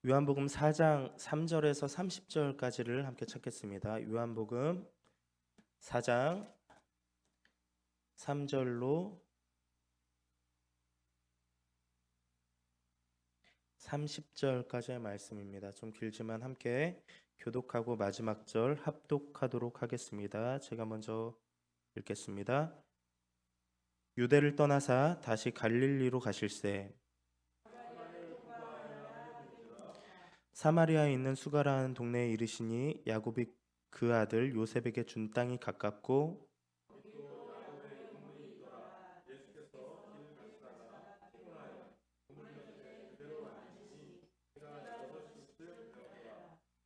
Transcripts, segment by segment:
요한복음 4장 3절에서 30절까지를 함께 찾겠습니다. 요한복음 4장 3절로 30절까지의 말씀입니다. 좀 길지만 함께 교독하고 마지막 절 합독하도록 하겠습니다. 제가 먼저 읽겠습니다. 유대를 떠나사 다시 갈릴리로 가실새 사마리아에 있는 수가라는 동네에 이르시니 야곱이 그 아들 요셉에게 준 땅이 가깝고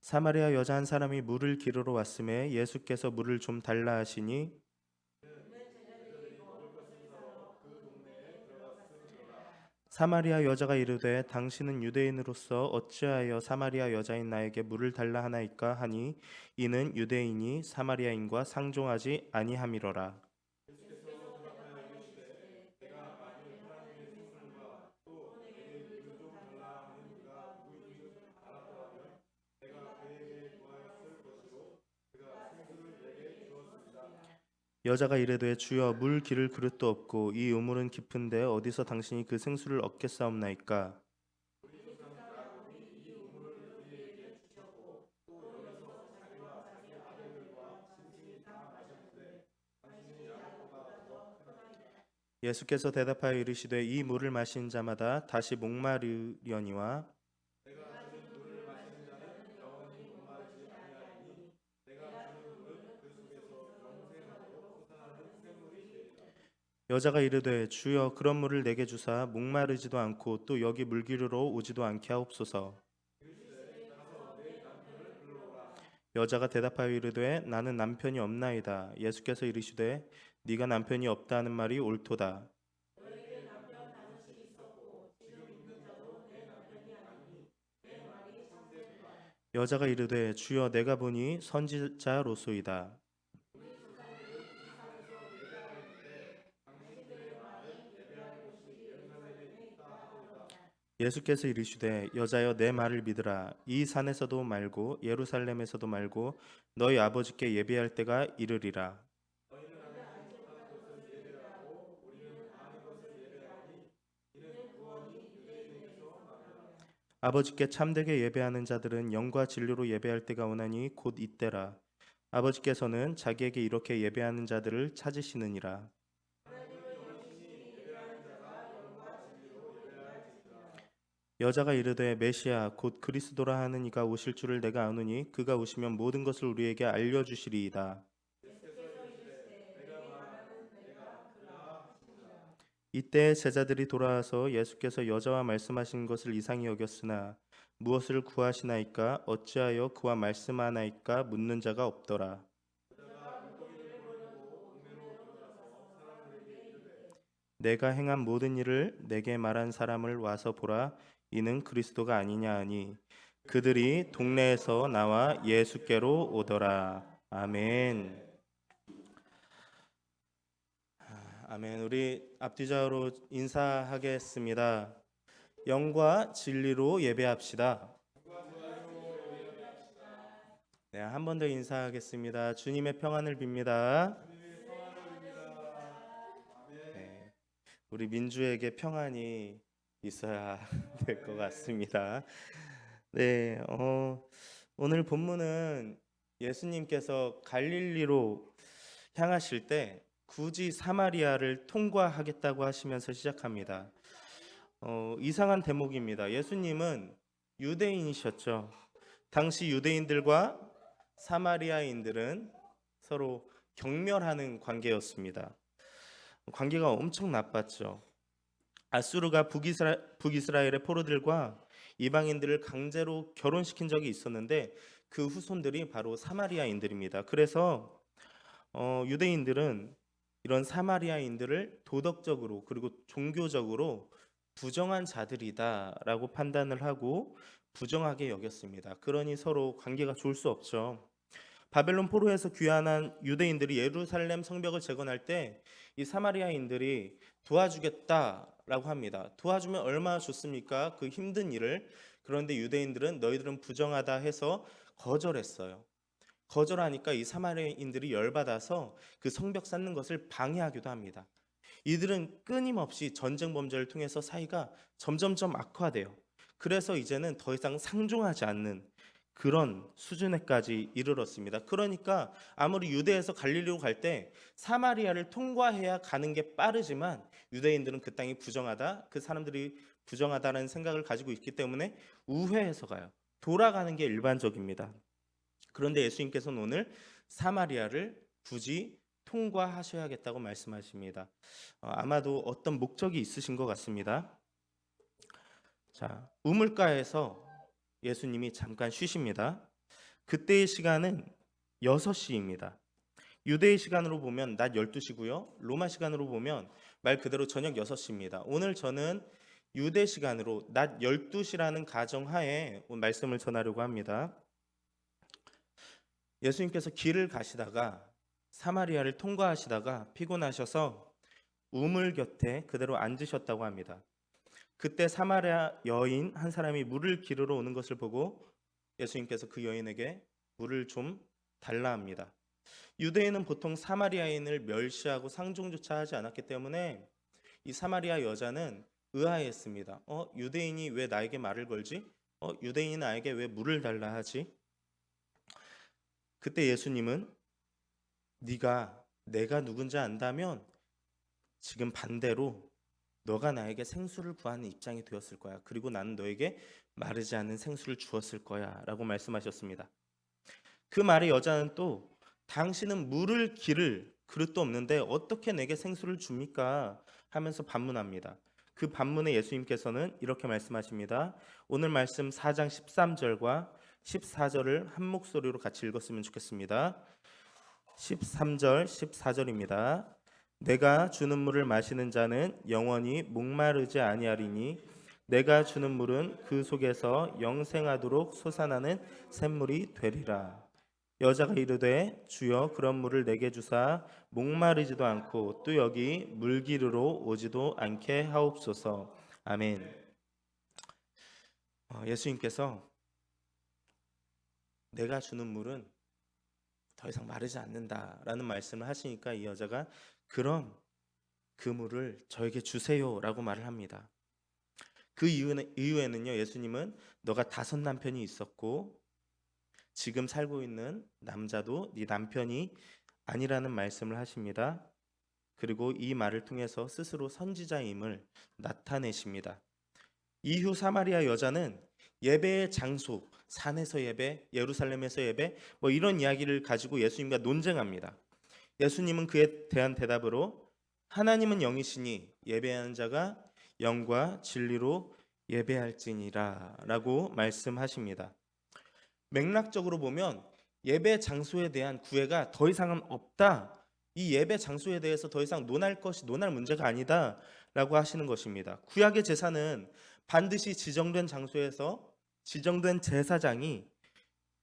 사마리아 여자 한 사람이 물을 기르러 왔음에 예수께서 물을 좀 달라 하시니 사마리아 여자가 이르되 당신은 유대인으로서 어찌하여 사마리아 여자인 나에게 물을 달라 하나이까 하니 이는 유대인이 사마리아인과 상종하지 아니함이로라. 여자가 이르되 주여 물 기를 그릇도 없고 이 우물은 깊은데 어디서 당신이 그 생수를 얻겠사옵나이까. 예수께서 대답하여 이르시되 이 물을 마신 자마다 다시 목마르려니와 여자가 이르되 주여 그런 물을 내게 주사 목마르지도 않고 또 여기 물 기르러 오지도 않게 하옵소서. 여자가 대답하여 이르되 나는 남편이 없나이다. 예수께서 이르시되 네가 남편이 없다는 말이 옳도다. 여자가 이르되 주여 내가 보니 선지자로소이다. 예수께서 이르시되 여자여 내 말을 믿으라. 이 산에서도 말고 예루살렘에서도 말고 너희 아버지께 예배할 때가 이르리라. 아버지께 참되게 예배하는 자들은 영과 진리로 예배할 때가 오나니 곧 이때라. 아버지께서는 자기에게 이렇게 예배하는 자들을 찾으시느니라. 여자가 이르되 메시아 곧 그리스도라 하는 이가 오실 줄을 내가 아노니 그가 오시면 모든 것을 우리에게 알려주시리이다. 이때 제자들이 돌아와서 예수께서 여자와 말씀하신 것을 이상히 여겼으나 무엇을 구하시나이까 어찌하여 그와 말씀하나이까 묻는 자가 없더라. 내가 행한 모든 일을 내게 말한 사람을 와서 보라. 이는 그리스도가 아니냐 하니 그들이 동네에서 나와 예수께로 오더라. 아멘. 아멘. 우리 앞뒤자로 인사하겠습니다. 영과 진리로 예배합시다. 네, 한 번 더 인사하겠습니다. 주님의 평안을 빕니다. 네, 우리 민주에게 평안이 있어야 될 것 같습니다. 네, 오늘 본문은 예수님께서 갈릴리로 향하실 때 굳이 사마리아를 통과하겠다고 하시면서 시작합니다. 이상한 대목입니다. 예수님은 유대인이셨죠. 당시 유대인들과 사마리아인들은 서로 경멸하는 관계였습니다. 관계가 엄청 나빴죠. 아수르가 북이스라엘의 포로들과 이방인들을 강제로 결혼시킨 적이 있었는데 그 후손들이 바로 사마리아인들입니다. 그래서 유대인들은 이런 사마리아인들을 도덕적으로 그리고 종교적으로 부정한 자들이다라고 판단을 하고 부정하게 여겼습니다. 그러니 서로 관계가 좋을 수 없죠. 바벨론 포로에서 귀환한 유대인들이 예루살렘 성벽을 재건할 때 이 사마리아인들이 도와주겠다라고 합니다. 도와주면 얼마나 좋습니까? 그 힘든 일을. 그런데 유대인들은 너희들은 부정하다 해서 거절했어요. 거절하니까 이 사마리아인들이 열받아서 그 성벽 쌓는 것을 방해하기도 합니다. 이들은 끊임없이 전쟁 범죄를 통해서 사이가 점점점 악화돼요. 그래서 이제는 더 이상 상종하지 않는 그런 수준에까지 이르렀습니다. 그러니까 아무리 유대에서 갈릴리로 갈 때 사마리아를 통과해야 가는 게 빠르지만 유대인들은 그 땅이 부정하다, 그 사람들이 부정하다는 생각을 가지고 있기 때문에 우회해서 가요. 돌아가는 게 일반적입니다. 그런데 예수님께서는 오늘 사마리아를 굳이 통과하셔야겠다고 말씀하십니다. 아마도 어떤 목적이 있으신 것 같습니다. 자, 우물가에서 예수님이 잠깐 쉬십니다. 그때의 시간은 6시입니다. 유대의 시간으로 보면 낮 12시고요. 로마 시간으로 보면 말 그대로 저녁 6시입니다. 오늘 저는 유대 시간으로 낮 12시라는 가정하에 말씀을 전하려고 합니다. 예수님께서 길을 가시다가 사마리아를 통과하시다가 피곤하셔서 우물 곁에 그대로 앉으셨다고 합니다. 그때 사마리아 여인 한 사람이 물을 기르러 오는 것을 보고 예수님께서 그 여인에게 물을 좀 달라 합니다. 유대인은 보통 사마리아인을 멸시하고 상종조차 하지 않았기 때문에 이 사마리아 여자는 의아했습니다. 유대인이 왜 나에게 말을 걸지? 유대인이 나에게 왜 물을 달라 하지? 그때 예수님은 내가 누군지 안다면 지금 반대로 너가 나에게 생수를 구하는 입장이 되었을 거야. 그리고 나는 너에게 마르지 않는 생수를 주었을 거야 라고 말씀하셨습니다. 그 말에 여자는 또 당신은 물을 기를 그릇도 없는데 어떻게 내게 생수를 줍니까? 하면서 반문합니다. 그 반문에 예수님께서는 이렇게 말씀하십니다. 오늘 말씀 4장 13절과 14절을 한 목소리로 같이 읽었으면 좋겠습니다. 13절, 14절입니다. 내가 주는 물을 마시는 자는 영원히 목마르지 아니하리니 내가 주는 물은 그 속에서 영생하도록 솟아나는 샘물이 되리라. 여자가 이르되 주여 그런 물을 내게 주사 목마르지도 않고 또 여기 물 기르러 오지도 않게 하옵소서. 아멘. 예수님께서 내가 주는 물은 더 이상 마르지 않는다라는 말씀을 하시니까 이 여자가 그럼 그 물을 저에게 주세요라고 말을 합니다. 그 이후에는요, 예수님은 너가 5 남편이 있었고 지금 살고 있는 남자도 네 남편이 아니라는 말씀을 하십니다. 그리고 이 말을 통해서 스스로 선지자임을 나타내십니다. 이후 사마리아 여자는 예배의 장소, 산에서 예배, 예루살렘에서 예배, 이런 이야기를 가지고 예수님과 논쟁합니다. 예수님은 그에 대한 대답으로 하나님은 영이시니 예배하는 자가 영과 진리로 예배할지니라 라고 말씀하십니다. 맥락적으로 보면 예배 장소에 대한 구애가 더 이상은 없다. 이 예배 장소에 대해서 더 이상 논할 문제가 아니다 라고 하시는 것입니다. 구약의 제사는 반드시 지정된 장소에서 지정된 제사장이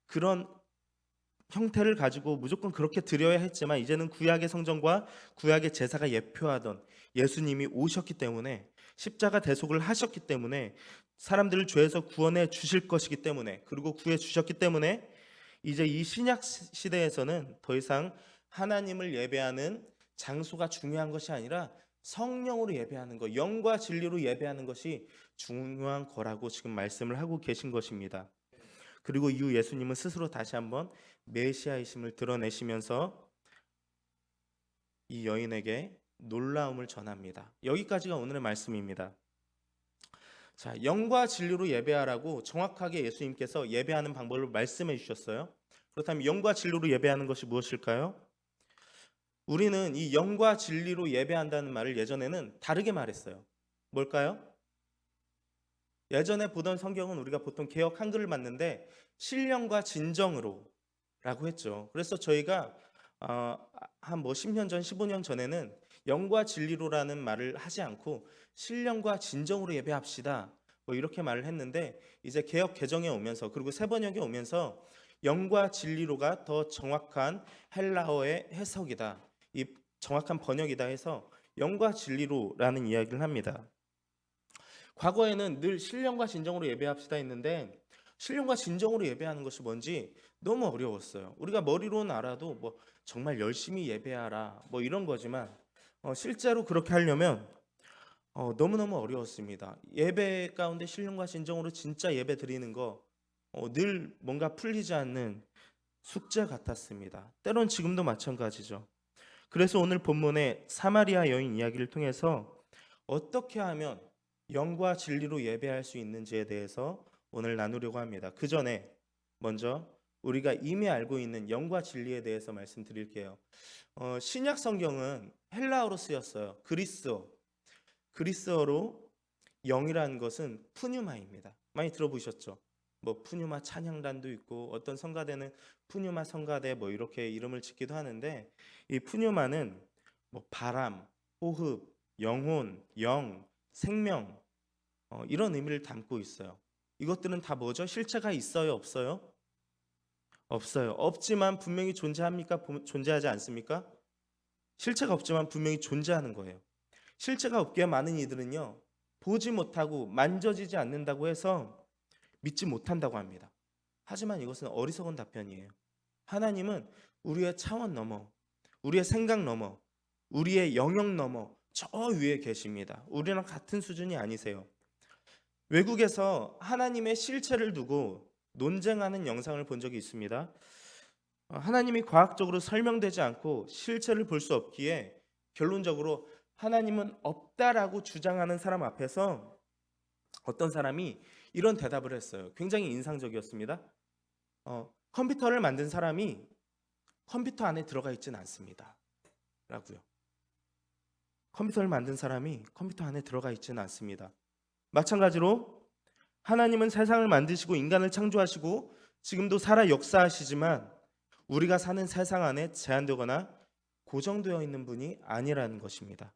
그런 형태를 가지고 무조건 그렇게 드려야 했지만 이제는 구약의 성전과 구약의 제사가 예표하던 예수님이 오셨기 때문에 십자가 대속을 하셨기 때문에 사람들을 죄에서 구원해 주실 것이기 때문에 그리고 구해 주셨기 때문에 이제 이 신약 시대에서는 더 이상 하나님을 예배하는 장소가 중요한 것이 아니라 성령으로 예배하는 것, 영과 진리로 예배하는 것이 중요한 거라고 지금 말씀을 하고 계신 것입니다. 그리고 이후 예수님은 스스로 다시 한번 메시아이심을 드러내시면서 이 여인에게 놀라움을 전합니다. 여기까지가 오늘의 말씀입니다. 자, 영과 진리로 예배하라고 정확하게 예수님께서 예배하는 방법을 말씀해 주셨어요. 그렇다면 영과 진리로 예배하는 것이 무엇일까요? 우리는 이 영과 진리로 예배한다는 말을 예전에는 다르게 말했어요. 뭘까요? 예전에 보던 성경은 우리가 보통 개역 한글을 봤는데 신령과 진정으로 라고 했죠. 그래서 저희가 한 10년 전, 15년 전에는 영과 진리로라는 말을 하지 않고 신령과 진정으로 예배합시다. 이렇게 말을 했는데 이제 개역 개정에 오면서 그리고 새 번역에 오면서 영과 진리로가 더 정확한 헬라어의 해석이다. 이 정확한 번역이다 해서 영과 진리로라는 이야기를 합니다. 과거에는 늘 신령과 진정으로 예배합시다 했는데 신령과 진정으로 예배하는 것이 뭔지 너무 어려웠어요. 우리가 머리로는 알아도 뭐 정말 열심히 예배하라 뭐 이런 거지만 실제로 그렇게 하려면 너무너무 어려웠습니다. 예배 가운데 신령과 진정으로 진짜 예배 드리는 거 늘 뭔가 풀리지 않는 숙제 같았습니다. 때론 지금도 마찬가지죠. 그래서 오늘 본문의 사마리아 여인 이야기를 통해서 어떻게 하면 영과 진리로 예배할 수 있는지에 대해서 오늘 나누려고 합니다. 그 전에 먼저 우리가 이미 알고 있는 영과 진리에 대해서 말씀드릴게요. 신약 성경은 헬라어로 쓰였어요. 그리스어로 영이라는 것은 푸뉴마입니다. 많이 들어보셨죠? 뭐 푸뉴마 찬양단도 있고 어떤 성가대는 푸뉴마 성가대 뭐 이렇게 이름을 짓기도 하는데 이 푸뉴마는 뭐 바람, 호흡, 영혼, 영, 생명 이런 의미를 담고 있어요. 이것들은 다 뭐죠? 실체가 있어요, 없어요? 없어요. 없지만 분명히 존재합니까? 존재하지 않습니까? 실체가 없지만 분명히 존재하는 거예요. 실체가 없기에 많은 이들은요, 보지 못하고 만져지지 않는다고 해서 믿지 못한다고 합니다. 하지만 이것은 어리석은 답변이에요. 하나님은 우리의 차원 넘어, 우리의 생각 넘어, 우리의 영역 넘어 저 위에 계십니다. 우리랑 같은 수준이 아니세요. 외국에서 하나님의 실체를 두고 논쟁하는 영상을 본 적이 있습니다. 하나님이 과학적으로 설명되지 않고 실체를 볼 수 없기에 결론적으로 하나님은 없다라고 주장하는 사람 앞에서 어떤 사람이 이런 대답을 했어요. 굉장히 인상적이었습니다. 컴퓨터를 만든 사람이 컴퓨터 안에 들어가 있지는 않습니다. 라고요. 컴퓨터를 만든 사람이 컴퓨터 안에 들어가 있지는 않습니다. 마찬가지로 하나님은 세상을 만드시고 인간을 창조하시고 지금도 살아 역사하시지만 우리가 사는 세상 안에 제한되거나 고정되어 있는 분이 아니라는 것입니다.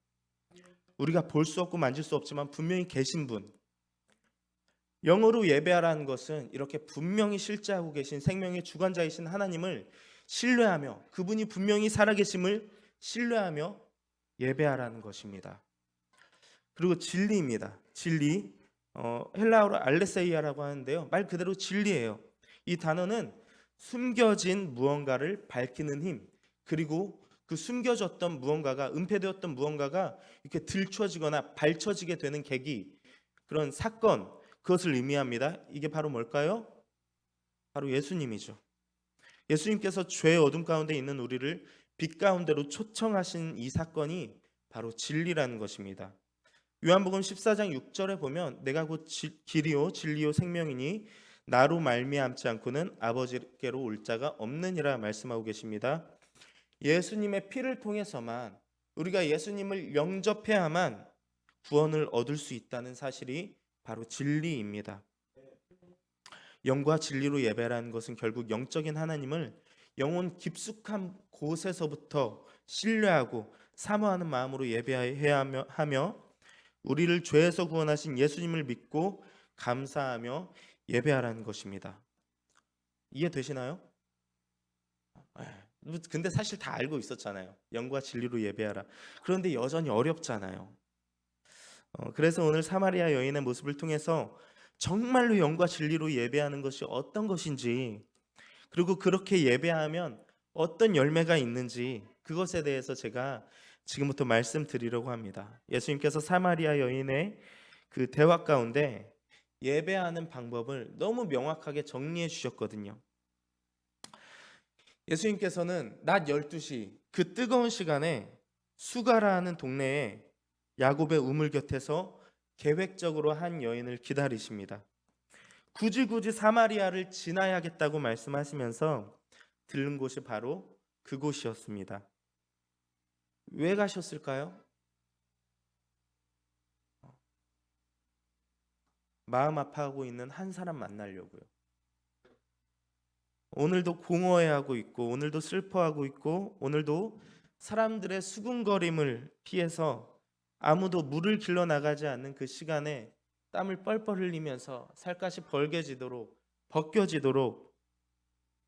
우리가 볼 수 없고 만질 수 없지만 분명히 계신 분, 영으로 예배하라는 것은 이렇게 분명히 실제하고 계신 생명의 주관자이신 하나님을 신뢰하며 그분이 분명히 살아계심을 신뢰하며 예배하라는 것입니다. 그리고 진리입니다. 진리, 헬라어로 알레세이아라고 하는데요. 말 그대로 진리예요. 이 단어는 숨겨진 무언가를 밝히는 힘, 그리고 그 숨겨졌던 무언가가, 은폐되었던 무언가가 이렇게 들춰지거나 밝혀지게 되는 계기, 그런 사건, 그것을 의미합니다. 이게 바로 뭘까요? 바로 예수님이죠. 예수님께서 죄의 어둠 가운데 있는 우리를 빛 가운데로 초청하신 이 사건이 바로 진리라는 것입니다. 요한복음 14장 6절에 보면 내가 곧 길이요 진리요 생명이니 나로 말미암지 않고는 아버지께로 올 자가 없느니라 말씀하고 계십니다. 예수님의 피를 통해서만 우리가 예수님을 영접해야만 구원을 얻을 수 있다는 사실이 바로 진리입니다. 영과 진리로 예배라는 것은 결국 영적인 하나님을 영혼 깊숙한 곳에서부터 신뢰하고 사모하는 마음으로 예배해야 하며 우리를 죄에서 구원하신 예수님을 믿고 감사하며 예배하라는 것입니다. 이해되시나요? 근데 사실 다 알고 있었잖아요. 영과 진리로 예배하라. 그런데 여전히 어렵잖아요. 그래서 오늘 사마리아 여인의 모습을 통해서 정말로 영과 진리로 예배하는 것이 어떤 것인지, 그리고 그렇게 예배하면 어떤 열매가 있는지 그것에 대해서 제가 지금부터 말씀드리려고 합니다. 예수님께서 사마리아 여인의 그 대화 가운데 예배하는 방법을 너무 명확하게 정리해 주셨거든요. 예수님께서는 낮 12시 그 뜨거운 시간에 수가라는 동네에 야곱의 우물 곁에서 계획적으로 한 여인을 기다리십니다. 굳이 사마리아를 지나야겠다고 말씀하시면서 들른 곳이 바로 그곳이었습니다. 왜 가셨을까요? 마음 아파하고 있는 한 사람 만나려고요. 오늘도 공허해하고 있고 오늘도 슬퍼하고 있고 오늘도 사람들의 수군거림을 피해서 아무도 물을 길러 나가지 않는 그 시간에 땀을 뻘뻘 흘리면서 살갗이 벗겨지도록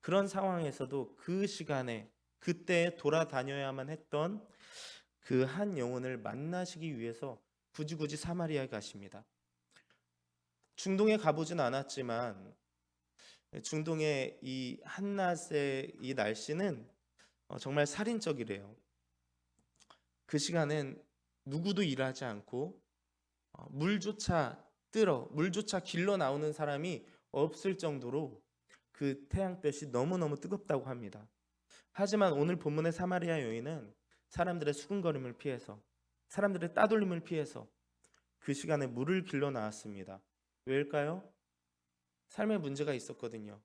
그런 상황에서도 그 시간에 그때에 돌아다녀야만 했던 그 한 영혼을 만나시기 위해서 굳이 사마리아에 가십니다. 중동에 가보진 않았지만 중동의 이 한낮의 이 날씨는 정말 살인적이래요. 그 시간엔 누구도 일하지 않고 물조차 길러 나오는 사람이 없을 정도로 그 태양볕이 너무너무 뜨겁다고 합니다. 하지만 오늘 본문의 사마리아 여인은 사람들의 수군거림을 피해서, 사람들의 따돌림을 피해서 그 시간에 물을 길러 나왔습니다. 왜일까요? 삶에 문제가 있었거든요.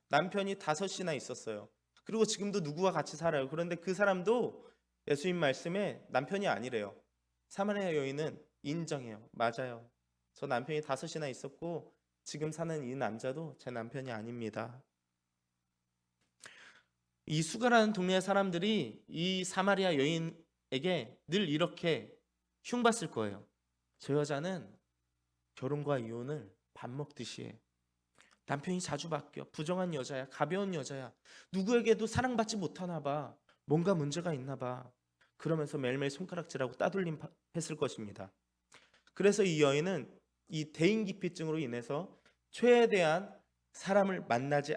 남편이 5이나 있었어요. 그리고 지금도 누구와 같이 살아요. 그런데 그 사람도 예수님 말씀에 남편이 아니래요. 사마리아 여인은 인정해요. 맞아요. 저 남편이 5이나 있었고 지금 사는 이 남자도 제 남편이 아닙니다. 이 수가라는 동네 사람들이 이 사마리아 여인에게 늘 이렇게 흉봤을 거예요. 저 여자는 결혼과 이혼을 밥 먹듯이 해. 남편이 자주 바뀌어. 부정한 여자야. 가벼운 여자야. 누구에게도 사랑받지 못하나 봐. 뭔가 문제가 있나 봐. 그러면서 매일매일 손가락질하고 따돌림 했을 것입니다. 그래서 이 여인은 이 대인기피증으로 인해서 최대한 사람을 만나지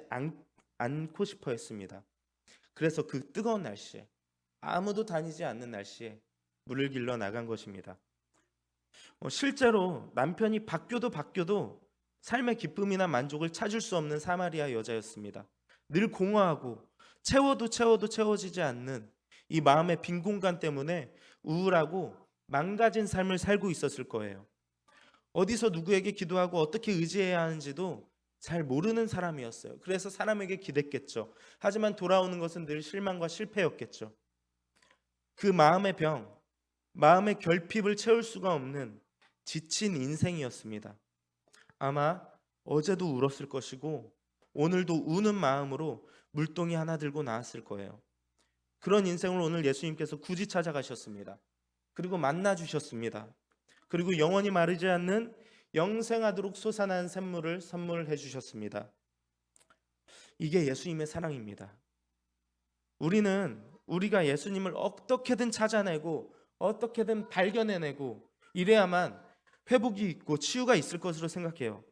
않고 싶어 했습니다. 그래서 그 뜨거운 날씨에, 아무도 다니지 않는 날씨에 물을 길러 나간 것입니다. 실제로 남편이 바뀌어도 삶의 기쁨이나 만족을 찾을 수 없는 사마리아 여자였습니다. 늘 공허하고 채워도 채워지지 않는 이 마음의 빈 공간 때문에 우울하고 망가진 삶을 살고 있었을 거예요. 어디서 누구에게 기도하고 어떻게 의지해야 하는지도 잘 모르는 사람이었어요. 그래서 사람에게 기댔겠죠. 하지만 돌아오는 것은 늘 실망과 실패였겠죠. 그 마음의 병, 마음의 결핍을 채울 수가 없는 지친 인생이었습니다. 아마 어제도 울었을 것이고 오늘도 우는 마음으로 물동이 하나 들고 나왔을 거예요. 그런 인생을 오늘 예수님께서 굳이 찾아가셨습니다. 그리고 만나 주셨습니다. 그리고 영원히 마르지 않는 영생하도록 솟아난 샘물을 선물해 주셨습니다. 이게 예수님의 사랑입니다. 우리가 예수님을 어떻게든 찾아내고 어떻게든 발견해내고 이래야만 회복이 있고 치유가 있을 것으로 생각해요.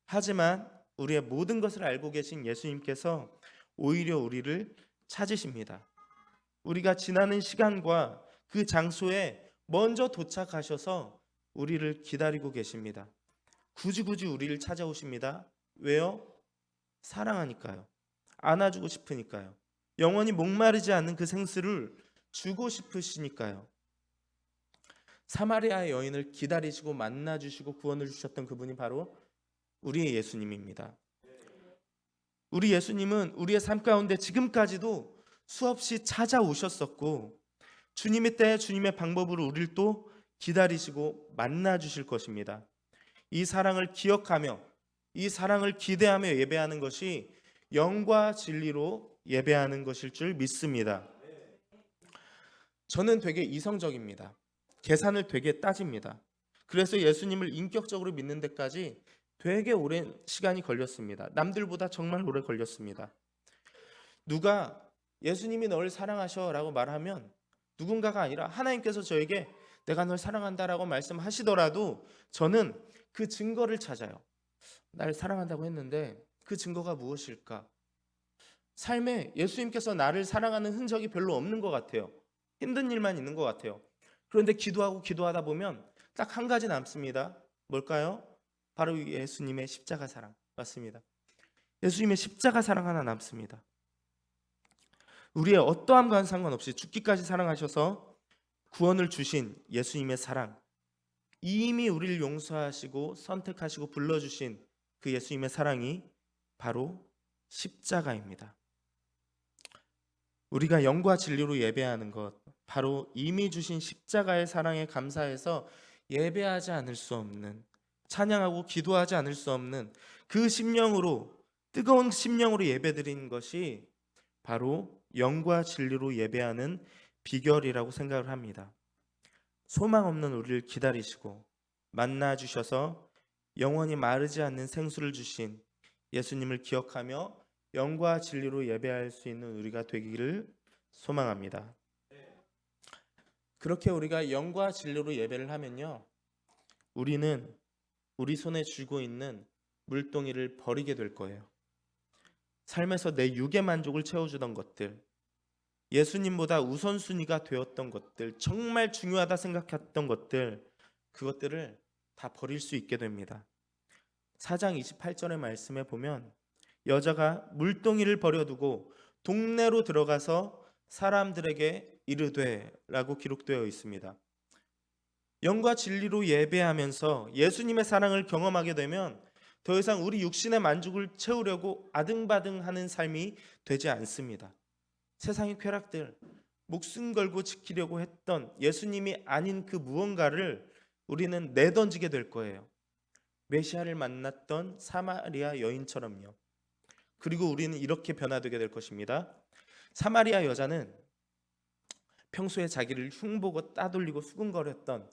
하지만 우리의 모든 것을 알고 계신 예수님께서 오히려 우리를 찾으십니다. 우리가 지나는 시간과 그 장소에 먼저 도착하셔서 우리를 기다리고 계십니다. 굳이 우리를 찾아오십니다. 왜요? 사랑하니까요. 안아주고 싶으니까요. 영원히 목마르지 않는 그 생수를 주고 싶으시니까요. 사마리아의 여인을 기다리시고 만나주시고 구원을 주셨던 그분이 바로 우리의 예수님입니다. 우리 예수님은 우리의 삶 가운데 지금까지도 수없이 찾아오셨었고 주님의 때에 주님의 방법으로 우리를 또 기다리시고 만나주실 것입니다. 이 사랑을 기억하며 이 사랑을 기대하며 예배하는 것이 영과 진리로 예배하는 것일 줄 믿습니다. 저는 되게 이성적입니다. 계산을 되게 따집니다. 그래서 예수님을 인격적으로 믿는 데까지 되게 오랜 시간이 걸렸습니다. 남들보다 정말 오래 걸렸습니다. 누가 예수님이 널 사랑하셔라고 말하면 누군가가 아니라 하나님께서 저에게 내가 널 사랑한다라고 말씀하시더라도 저는 그 증거를 찾아요. 날 사랑한다고 했는데 그 증거가 무엇일까? 삶에 예수님께서 나를 사랑하는 흔적이 별로 없는 것 같아요. 힘든 일만 있는 것 같아요. 그런데 기도하다 보면 딱 한 가지 남습니다. 뭘까요? 바로 예수님의 십자가 사랑. 맞습니다. 예수님의 십자가 사랑 하나 남습니다. 우리의 어떠함과는 상관없이 죽기까지 사랑하셔서 구원을 주신 예수님의 사랑, 이미 우리를 용서하시고 선택하시고 불러주신 그 예수님의 사랑이 바로 십자가입니다. 우리가 영과 진리로 예배하는 것, 바로 이미 주신 십자가의 사랑에 감사해서 예배하지 않을 수 없는, 찬양하고 기도하지 않을 수 없는 그 심령으로, 뜨거운 심령으로 예배드리는 것이 바로 영과 진리로 예배하는 비결이라고 생각을 합니다. 소망 없는 우리를 기다리시고 만나 주셔서 영원히 마르지 않는 생수를 주신 예수님을 기억하며 영과 진리로 예배할 수 있는 우리가 되기를 소망합니다. 그렇게 우리가 영과 진리로 예배를 하면요, 우리는 우리 손에 쥐고 있는 물동이를 버리게 될 거예요. 삶에서 내 육의 만족을 채워주던 것들, 예수님보다 우선순위가 되었던 것들, 정말 중요하다 생각했던 것들, 그것들을 다 버릴 수 있게 됩니다. 4장 28절의 말씀에 보면 여자가 물동이를 버려두고 동네로 들어가서 사람들에게 이르되 라고 기록되어 있습니다. 영과 진리로 예배하면서 예수님의 사랑을 경험하게 되면 더 이상 우리 육신의 만족을 채우려고 아등바등하는 삶이 되지 않습니다. 세상의 쾌락들, 목숨 걸고 지키려고 했던 예수님이 아닌 그 무언가를 우리는 내던지게 될 거예요. 메시아를 만났던 사마리아 여인처럼요. 그리고 우리는 이렇게 변화되게 될 것입니다. 사마리아 여자는 평소에 자기를 흉보고 따돌리고 수군거렸던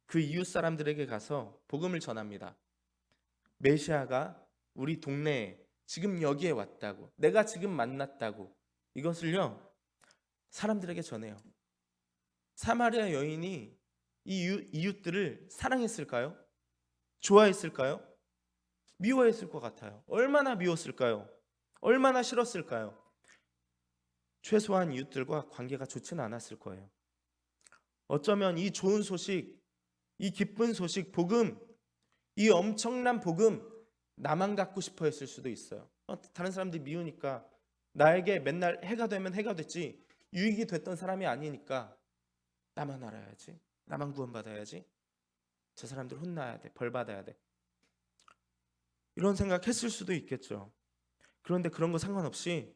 그 이웃 사람들에게 가서 복음을 전합니다. 메시아가 우리 동네에 지금 여기에 왔다고, 내가 지금 만났다고, 이것을요 사람들에게 전해요. 사마리아 여인이 이 이웃들을 사랑했을까요? 좋아했을까요? 미워했을 것 같아요. 얼마나 미웠을까요? 얼마나 싫었을까요? 최소한 이웃들과 관계가 좋지는 않았을 거예요. 어쩌면 이 좋은 소식, 이 기쁜 소식, 복음, 이 엄청난 복음 나만 갖고 싶어 했을 수도 있어요. 다른 사람들이 미우니까, 나에게 맨날 해가 되면 해가 됐지 유익이 됐던 사람이 아니니까 나만 알아야지, 나만 구원받아야지, 저 사람들 혼나야 돼, 벌 받아야 돼, 이런 생각했을 수도 있겠죠. 그런데 그런 거 상관없이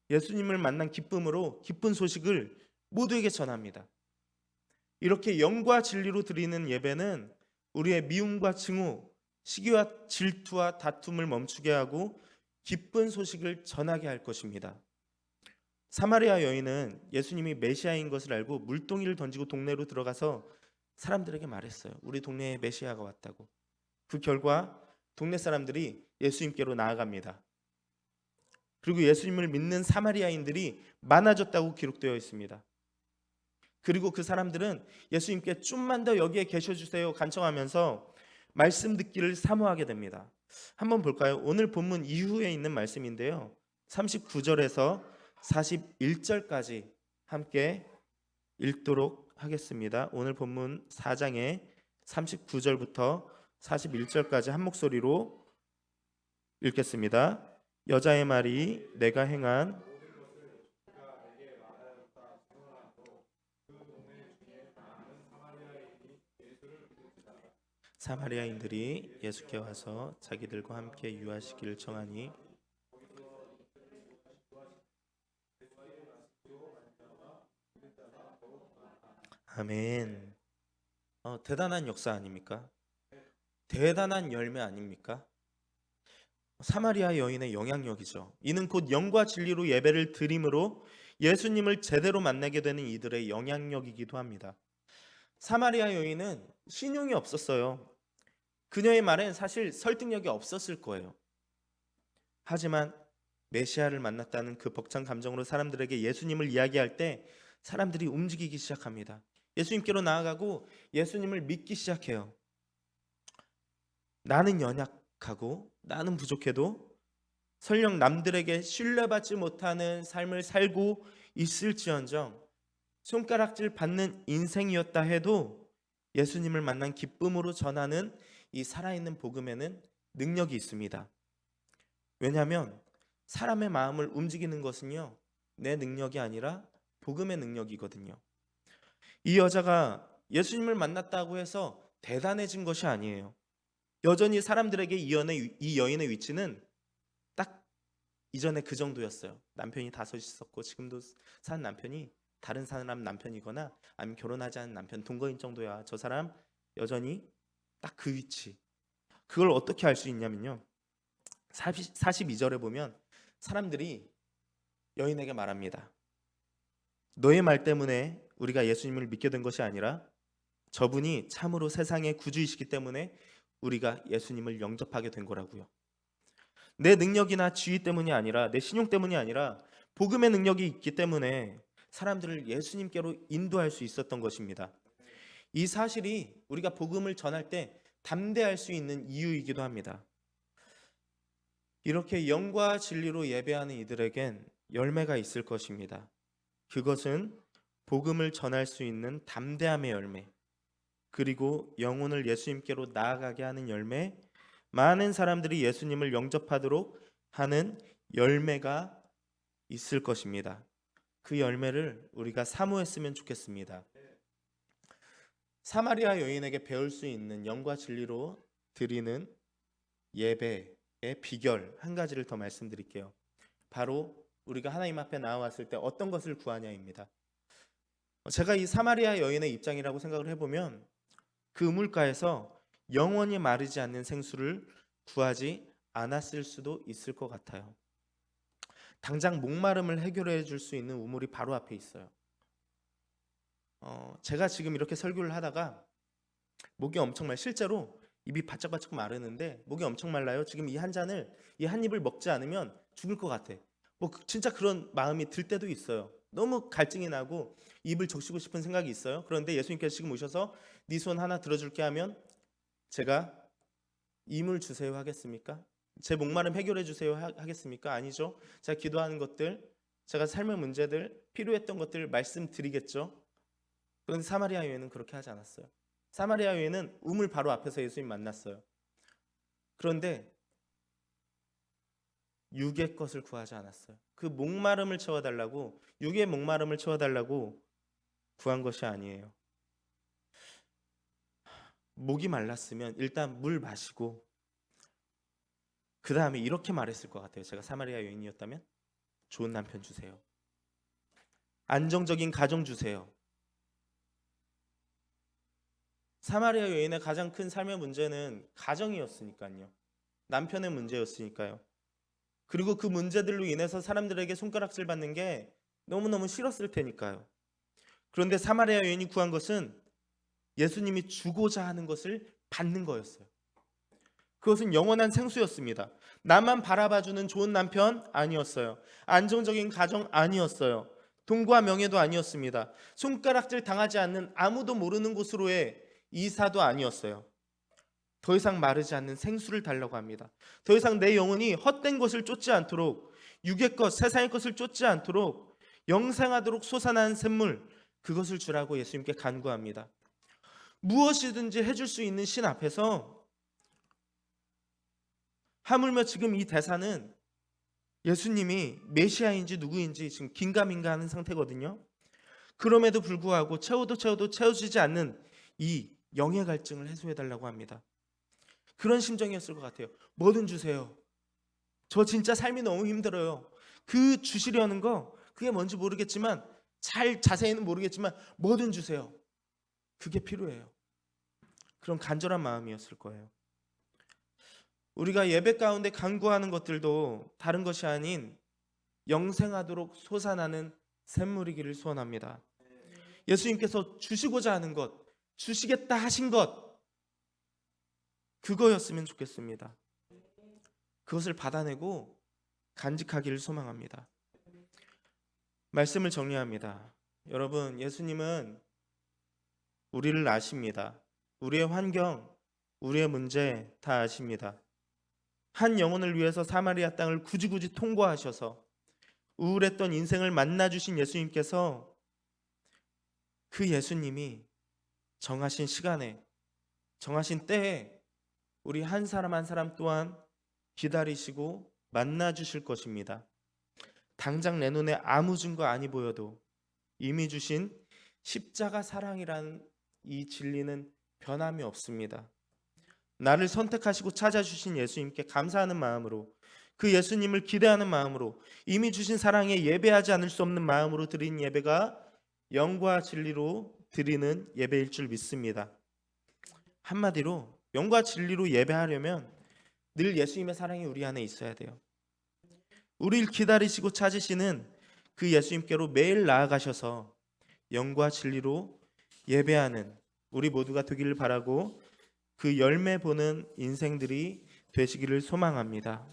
예수님을 만난 기쁨으로 기쁜 소식을 모두에게 전합니다. 이렇게 영과 진리로 드리는 예배는 우리의 미움과 증오, 시기와 질투와 다툼을 멈추게 하고 기쁜 소식을 전하게 할 것입니다. 사마리아 여인은 예수님이 메시아인 것을 알고 물동이를 던지고 동네로 들어가서 사람들에게 말했어요. 우리 동네에 메시아가 왔다고. 그 결과 동네 사람들이 예수님께로 나아갑니다. 그리고 예수님을 믿는 사마리아인들이 많아졌다고 기록되어 있습니다. 그리고 그 사람들은 예수님께 좀만 더 여기에 계셔주세요 간청하면서 말씀 듣기를 사모하게 됩니다. 한번 볼까요? 오늘 본문 이후에 있는 말씀인데요, 39절에서 41절까지 함께 읽도록 하겠습니다. 오늘 본문 4장의 39절부터 41절까지 한 목소리로 읽겠습니다. 여자의 말이 내가 행한 사마리아인들이 예수께 와서 자기들과 함께 유하시기를 청하니 아멘. 대단한 역사 아닙니까? 대단한 열매 아닙니까? 사마리아 여인의 영향력이죠. 이는 곧 영과 진리로 예배를 드림으로 예수님을 제대로 만나게 되는 이들의 영향력이기도 합니다. 사마리아 여인은 신용이 없었어요. 그녀의 말엔 사실 설득력이 없었을 거예요. 하지만 메시아를 만났다는 그 벅찬 감정으로 사람들에게 예수님을 이야기할 때 사람들이 움직이기 시작합니다. 예수님께로 나아가고 예수님을 믿기 시작해요. 나는 연약하고 나는 부족해도 설령 남들에게 신뢰받지 못하는 삶을 살고 있을지언정 손가락질 받는 인생이었다 해도 예수님을 만난 기쁨으로 전하는 이 살아있는 복음에는 능력이 있습니다. 왜냐하면 사람의 마음을 움직이는 것은요, 내 능력이 아니라 복음의 능력이거든요. 이 여자가 예수님을 만났다고 해서 대단해진 것이 아니에요. 여전히 사람들에게 이 여인의 위치는 딱 이전에 그 정도였어요. 남편이 다섯 있었고 지금도 사는 남편이 다른 사람 남편이거나 아니면 결혼하지 않은 남편, 동거인 정도야. 저 사람 여전히 딱 그 위치. 그걸 어떻게 알 수 있냐면요, 42절에 보면 사람들이 여인에게 말합니다. 너의 말 때문에 우리가 예수님을 믿게 된 것이 아니라 저분이 참으로 세상의 구주이시기 때문에 우리가 예수님을 영접하게 된 거라고요. 내 능력이나 지위 때문이 아니라, 내 신용 때문이 아니라 복음의 능력이 있기 때문에 사람들을 예수님께로 인도할 수 있었던 것입니다. 이 사실이 우리가 복음을 전할 때 담대할 수 있는 이유이기도 합니다. 이렇게 영과 진리로 예배하는 이들에겐 열매가 있을 것입니다. 그것은 복음을 전할 수 있는 담대함의 열매, 그리고 영혼을 예수님께로 나아가게 하는 열매, 많은 사람들이 예수님을 영접하도록 하는 열매가 있을 것입니다. 그 열매를 우리가 사모했으면 좋겠습니다. 사마리아 여인에게 배울 수 있는 영과 진리로 드리는 예배의 비결 한 가지를 더 말씀드릴게요. 바로 우리가 하나님 앞에 나와왔을 때 어떤 것을 구하냐입니다. 제가 이 사마리아 여인의 입장이라고 생각을 해보면 그 우물가에서 영원히 마르지 않는 생수를 구하지 않았을 수도 있을 것 같아요. 당장 목마름을 해결해 줄 수 있는 우물이 바로 앞에 있어요. 제가 지금 이렇게 설교를 하다가 목이 엄청 실제로 입이 바짝바짝 마르는데 목이 엄청 말라요. 지금 이 한 입을 먹지 않으면 죽을 것 같아. 진짜 그런 마음이 들 때도 있어요. 너무 갈증이 나고 입을 적시고 싶은 생각이 있어요. 그런데 예수님께서 지금 오셔서 네 손 하나 들어줄게 하면 제가 이물 주세요 하겠습니까? 제 목마름 해결해 주세요 하겠습니까? 아니죠. 제가 기도하는 것들, 제가 삶의 문제들, 필요했던 것들 말씀드리겠죠. 그런데 사마리아 여인은 그렇게 하지 않았어요. 사마리아 여인은 우물 바로 앞에서 예수님 만났어요. 그런데 육의 것을 구하지 않았어요. 그 목마름을 채워달라고, 육의 목마름을 채워달라고 구한 것이 아니에요. 목이 말랐으면 일단 물 마시고 그 다음에 이렇게 말했을 것 같아요. 제가 사마리아 여인이었다면 좋은 남편 주세요. 안정적인 가정 주세요. 사마리아 여인의 가장 큰 삶의 문제는 가정이었으니까요. 남편의 문제였으니까요. 그리고 그 문제들로 인해서 사람들에게 손가락질 받는 게 너무너무 싫었을 테니까요. 그런데 사마리아 여인이 구한 것은 예수님이 주고자 하는 것을 받는 거였어요. 그것은 영원한 생수였습니다. 나만 바라봐주는 좋은 남편 아니었어요. 안정적인 가정 아니었어요. 돈과 명예도 아니었습니다. 손가락질 당하지 않는 아무도 모르는 곳으로의 이사도 아니었어요. 더 이상 마르지 않는 생수를 달라고 합니다. 더 이상 내 영혼이 헛된 것을 쫓지 않도록, 육의 것, 세상의 것을 쫓지 않도록 영생하도록 솟아나는 샘물, 그것을 주라고 예수님께 간구합니다. 무엇이든지 해줄 수 있는 신 앞에서, 하물며 지금 이 대사는 예수님이 메시아인지 누구인지 지금 긴가민가 하는 상태거든요. 그럼에도 불구하고 채워도 채워지지 않는 이 영의 갈증을 해소해달라고 합니다. 그런 심정이었을 것 같아요. 뭐든 주세요. 저 진짜 삶이 너무 힘들어요. 그 주시려는 거 그게 뭔지 모르겠지만, 자세히는 모르겠지만 뭐든 주세요. 그게 필요해요. 그런 간절한 마음이었을 거예요. 우리가 예배 가운데 간구하는 것들도 다른 것이 아닌 영생하도록 솟아나는 샘물이기를 소원합니다. 예수님께서 주시고자 하는 것, 주시겠다 하신 것, 그거였으면 좋겠습니다. 그것을 받아내고 간직하기를 소망합니다. 말씀을 정리합니다. 여러분, 예수님은 우리를 아십니다. 우리의 환경, 우리의 문제 다 아십니다. 한 영혼을 위해서 사마리아 땅을 굳이 통과하셔서 우울했던 인생을 만나주신 예수님께서, 그 예수님이 정하신 시간에, 정하신 때에 우리 한 사람 한 사람 또한 기다리시고 만나주실 것입니다. 당장 내 눈에 아무 증거 아니 보여도 이미 주신 십자가 사랑이라는 이 진리는 변함이 없습니다. 나를 선택하시고 찾아주신 예수님께 감사하는 마음으로, 그 예수님을 기대하는 마음으로, 이미 주신 사랑에 예배하지 않을 수 없는 마음으로 드린 예배가 영과 진리로 드리는 예배일 줄 믿습니다. 한마디로 영과 진리로 예배하려면 늘 예수님의 사랑이 우리 안에 있어야 돼요. 우리를 기다리시고 찾으시는 그 예수님께로 매일 나아가셔서 영과 진리로 예배하는 우리 모두가 되기를 바라고, 그 열매 보는 인생들이 되시기를 소망합니다.